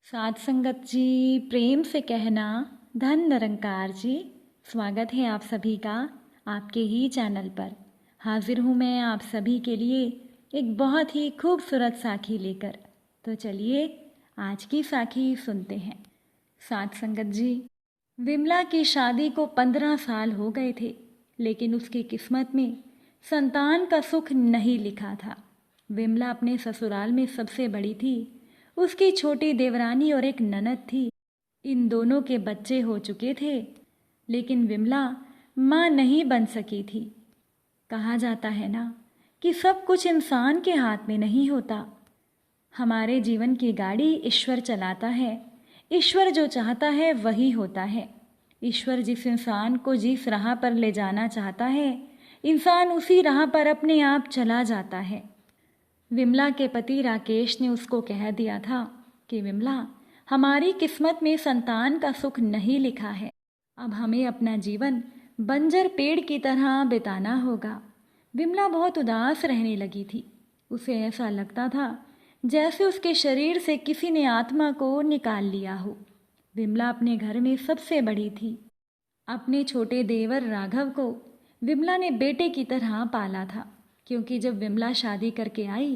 साथ संगत जी, प्रेम से कहना धन निरंकार जी। स्वागत है आप सभी का आपके ही चैनल पर। हाजिर हूँ मैं आप सभी के लिए एक बहुत ही खूबसूरत साखी लेकर। तो चलिए आज की साखी सुनते हैं। साथ संगत जी, विमला की शादी को 15 साल हो गए थे, लेकिन उसकी किस्मत में संतान का सुख नहीं लिखा था। विमला अपने ससुराल में सबसे बड़ी थी। उसकी छोटी देवरानी और एक ननद थी। इन दोनों के बच्चे हो चुके थे, लेकिन विमला माँ नहीं बन सकी थी। कहा जाता है ना कि सब कुछ इंसान के हाथ में नहीं होता। हमारे जीवन की गाड़ी ईश्वर चलाता है। ईश्वर जो चाहता है वही होता है। ईश्वर जिस इंसान को जिस राह पर ले जाना चाहता है, इंसान उसी राह पर अपने आप चला जाता है। विमला के पति राकेश ने उसको कह दिया था कि विमला, हमारी किस्मत में संतान का सुख नहीं लिखा है। अब हमें अपना जीवन बंजर पेड़ की तरह बिताना होगा। विमला बहुत उदास रहने लगी थी। उसे ऐसा लगता था जैसे उसके शरीर से किसी ने आत्मा को निकाल लिया हो। विमला अपने घर में सबसे बड़ी थी। अपने छोटे देवर राघव को विमला ने बेटे की तरह पाला था, क्योंकि जब विमला शादी करके आई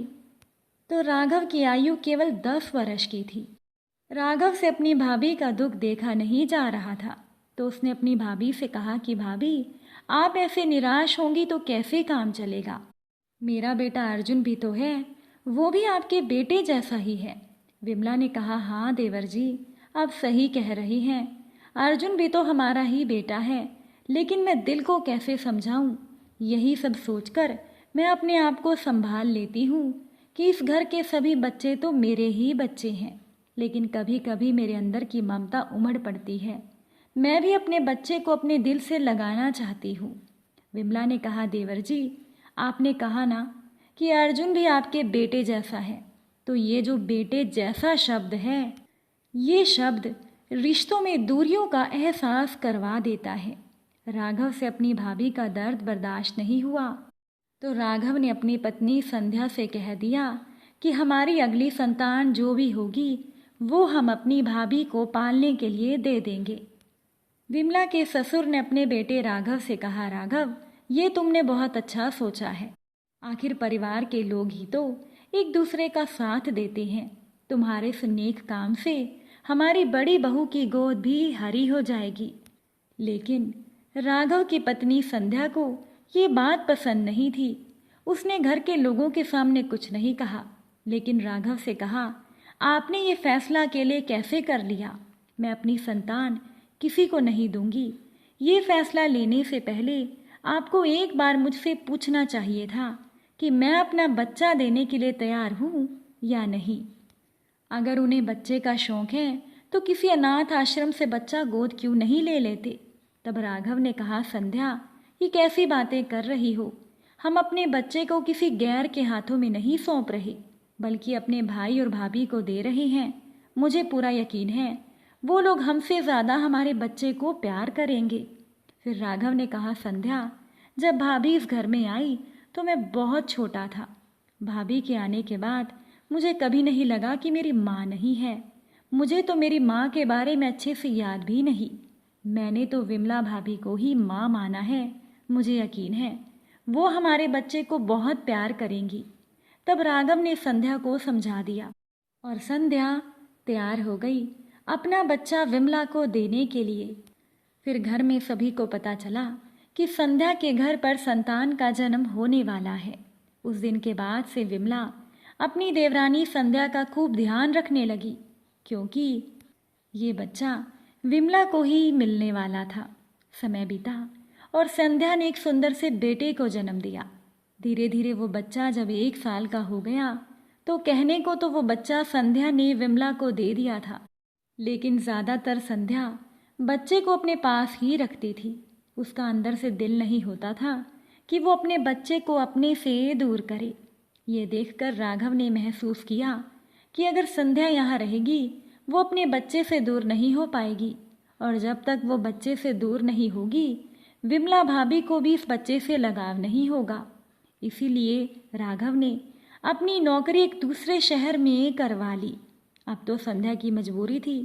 तो राघव की आयु केवल 10 वर्ष की थी। राघव से अपनी भाभी का दुख देखा नहीं जा रहा था, तो उसने अपनी भाभी से कहा कि भाभी, आप ऐसे निराश होंगी तो कैसे काम चलेगा। मेरा बेटा अर्जुन भी तो है, वो भी आपके बेटे जैसा ही है। विमला ने कहा, हाँ देवर जी, आप सही कह रही हैं। अर्जुन भी तो हमारा ही बेटा है, लेकिन मैं दिल को कैसे समझाऊं। यही सब सोचकर मैं अपने आप को संभाल लेती हूँ कि इस घर के सभी बच्चे तो मेरे ही बच्चे हैं, लेकिन कभी कभी मेरे अंदर की ममता उमड़ पड़ती है। मैं भी अपने बच्चे को अपने दिल से लगाना चाहती हूँ। विमला ने कहा, देवर जी, आपने कहा ना कि अर्जुन भी आपके बेटे जैसा है, तो ये जो बेटे जैसा शब्द है, ये शब्द रिश्तों में दूरियों का एहसास करवा देता है। राघव से अपनी भाभी का दर्द बर्दाश्त नहीं हुआ, तो राघव ने अपनी पत्नी संध्या से कह दिया कि हमारी अगली संतान जो भी होगी वो हम अपनी भाभी को पालने के लिए दे देंगे। विमला के ससुर ने अपने बेटे राघव से कहा, राघव, ये तुमने बहुत अच्छा सोचा है। आखिर परिवार के लोग ही तो एक दूसरे का साथ देते हैं। तुम्हारे इस नेक काम से हमारी बड़ी बहू की गोद भी हरी हो जाएगी। लेकिन राघव की पत्नी संध्या को ये बात पसंद नहीं थी। उसने घर के लोगों के सामने कुछ नहीं कहा, लेकिन राघव से कहा, आपने ये फैसला अकेले कैसे कर लिया। मैं अपनी संतान किसी को नहीं दूंगी। ये फैसला लेने से पहले आपको एक बार मुझसे पूछना चाहिए था कि मैं अपना बच्चा देने के लिए तैयार हूँ या नहीं। अगर उन्हें बच्चे का शौक है तो किसी अनाथ आश्रम से बच्चा गोद क्यों नहीं ले लेते। तब राघव ने कहा, संध्या, ये कैसी बातें कर रही हो। हम अपने बच्चे को किसी गैर के हाथों में नहीं सौंप रहे, बल्कि अपने भाई और भाभी को दे रहे हैं। मुझे पूरा यकीन है वो लोग हमसे ज़्यादा हमारे बच्चे को प्यार करेंगे। फिर राघव ने कहा, संध्या, जब भाभी इस घर में आई तो मैं बहुत छोटा था। भाभी के आने के बाद मुझे कभी नहीं लगा कि मेरी माँ नहीं है। मुझे तो मेरी माँ के बारे में अच्छे से याद भी नहीं। मैंने तो विमला भाभी को ही माँ माना है। मुझे यकीन है वो हमारे बच्चे को बहुत प्यार करेंगी। तब राघव ने संध्या को समझा दिया और संध्या तैयार हो गई अपना बच्चा विमला को देने के लिए। फिर घर में सभी को पता चला कि संध्या के घर पर संतान का जन्म होने वाला है। उस दिन के बाद से विमला अपनी देवरानी संध्या का खूब ध्यान रखने लगी, क्योंकि ये बच्चा विमला को ही मिलने वाला था। समय बीता और संध्या ने एक सुंदर से बेटे को जन्म दिया। धीरे धीरे वो बच्चा जब 1 साल का हो गया तो कहने को तो वो बच्चा संध्या ने विमला को दे दिया था, लेकिन ज़्यादातर संध्या बच्चे को अपने पास ही रखती थी। उसका अंदर से दिल नहीं होता था कि वो अपने बच्चे को अपने से दूर करे। ये देखकर राघव ने महसूस किया कि अगर संध्या यहाँ रहेगी वो अपने बच्चे से दूर नहीं हो पाएगी, और जब तक वो बच्चे से दूर नहीं होगी विमला भाभी को भी इस बच्चे से लगाव नहीं होगा। इसीलिए राघव ने अपनी नौकरी एक दूसरे शहर में करवा ली। अब तो संध्या की मजबूरी थी,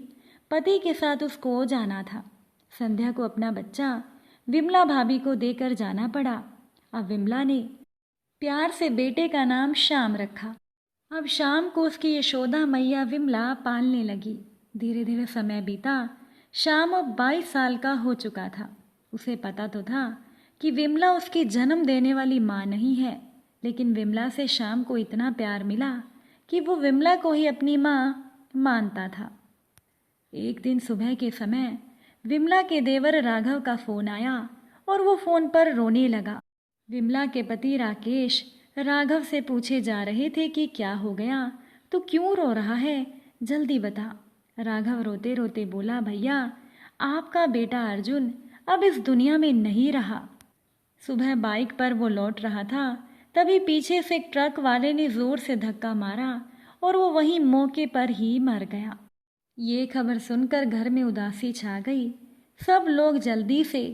पति के साथ उसको जाना था। संध्या को अपना बच्चा विमला भाभी को देकर जाना पड़ा। अब विमला ने प्यार से बेटे का नाम श्याम रखा। अब शाम को उसकी यशोदा मैया विमला पालने लगी। धीरे धीरे समय बीता। श्याम अब 22 साल का हो चुका था। उसे पता तो था कि विमला उसकी जन्म देने वाली माँ नहीं है, लेकिन विमला से श्याम को इतना प्यार मिला कि वो विमला को ही अपनी माँ मानता था। एक दिन सुबह के समय विमला के देवर राघव का फोन आया और वो फोन पर रोने लगा। विमला के पति राकेश राघव से पूछे जा रहे थे कि क्या हो गया, तो क्यों रो रहा है, जल्दी बता। राघव रोते रोते बोला, भैया आपका बेटा अर्जुन अब इस दुनिया में नहीं रहा। सुबह बाइक पर वो लौट रहा था, तभी पीछे से एक ट्रक वाले ने जोर से धक्का मारा और वो वहीं मौके पर ही मर गया। ये खबर सुनकर घर में उदासी छा गई। सब लोग जल्दी से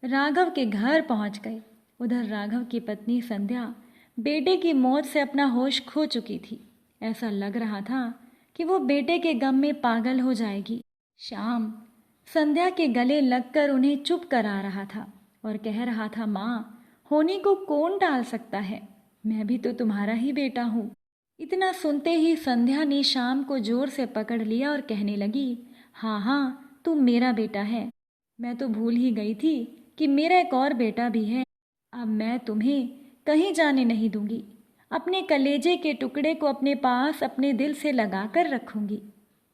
राघव के घर पहुंच गए। उधर राघव की पत्नी संध्या बेटे की मौत से अपना होश खो चुकी थी। ऐसा लग रहा था कि वो बेटे के गम में पागल हो जाएगी। श्याम संध्या के गले लगकर उन्हें चुप करा रहा था और कह रहा था, माँ होनी को कौन टाल सकता है, मैं भी तो तुम्हारा ही बेटा हूँ। इतना सुनते ही संध्या ने श्याम को जोर से पकड़ लिया और कहने लगी, हाँ हाँ तुम मेरा बेटा है, मैं तो भूल ही गई थी कि मेरा एक और बेटा भी है। अब मैं तुम्हें कहीं जाने नहीं दूंगी, अपने कलेजे के टुकड़े को अपने पास अपने दिल से लगा कर रखूंगी।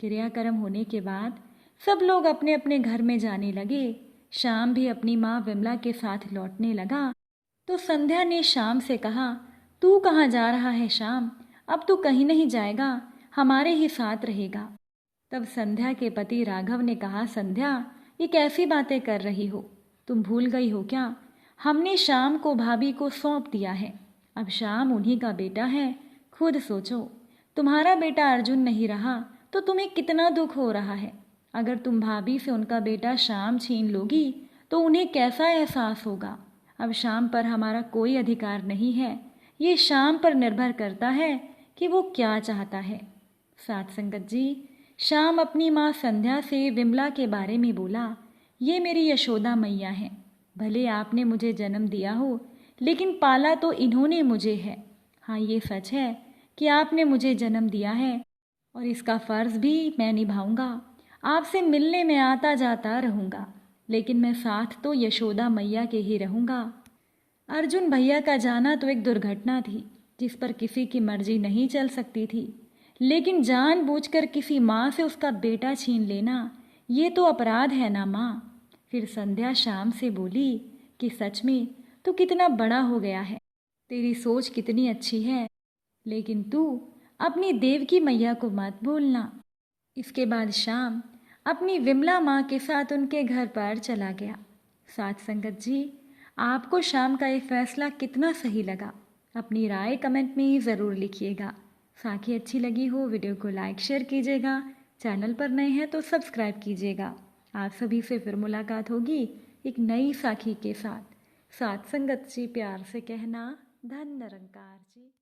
क्रियाक्रम होने के बाद सब लोग अपने अपने घर में जाने लगे। श्याम भी अपनी माँ विमला के साथ लौटने लगा तो संध्या ने श्याम से कहा, तू कहाँ जा रहा है श्याम, अब तू कहीं नहीं जाएगा, हमारे ही साथ रहेगा। तब संध्या के पति राघव ने कहा, संध्या ये कैसी बातें कर रही हो, तुम भूल गई हो क्या, हमने श्याम को भाभी को सौंप दिया है, अब श्याम उन्हीं का बेटा है। खुद सोचो, तुम्हारा बेटा अर्जुन नहीं रहा तो तुम्हें कितना दुख हो रहा है। अगर तुम भाभी से उनका बेटा श्याम छीन लोगी तो उन्हें कैसा एहसास होगा। अब श्याम पर हमारा कोई अधिकार नहीं है, ये श्याम पर निर्भर करता है कि वो क्या चाहता है। साथ संगत जी, श्याम अपनी माँ संध्या से विमला के बारे में बोला, ये मेरी यशोदा मैया है, भले आपने मुझे जन्म दिया हो लेकिन पाला तो इन्होंने मुझे है। हाँ ये सच है कि आपने मुझे जन्म दिया है और इसका फ़र्ज़ भी मैं निभाऊंगा। आपसे मिलने में आता जाता रहूँगा, लेकिन मैं साथ तो यशोदा मैया के ही रहूँगा। अर्जुन भैया का जाना तो एक दुर्घटना थी जिस पर किसी की मर्जी नहीं चल सकती थी, लेकिन जानबूझकर किसी माँ से उसका बेटा छीन लेना ये तो अपराध है ना माँ। फिर संध्या श्याम से बोली कि सच में तू कितना बड़ा हो गया है, तेरी सोच कितनी अच्छी है, लेकिन तू अपनी देवकी मैया को मत भूलना। इसके बाद श्याम अपनी विमला माँ के साथ उनके घर पर चला गया। साथ संगत जी, आपको श्याम का ये फैसला कितना सही लगा, अपनी राय कमेंट में ही ज़रूर लिखिएगा। साखी अच्छी लगी हो वीडियो को लाइक शेयर कीजिएगा, चैनल पर नए हैं तो सब्सक्राइब कीजिएगा। आप सभी से फिर मुलाकात होगी एक नई साखी के साथ। साथ संगत जी प्यार से कहना, धन निरंकार जी।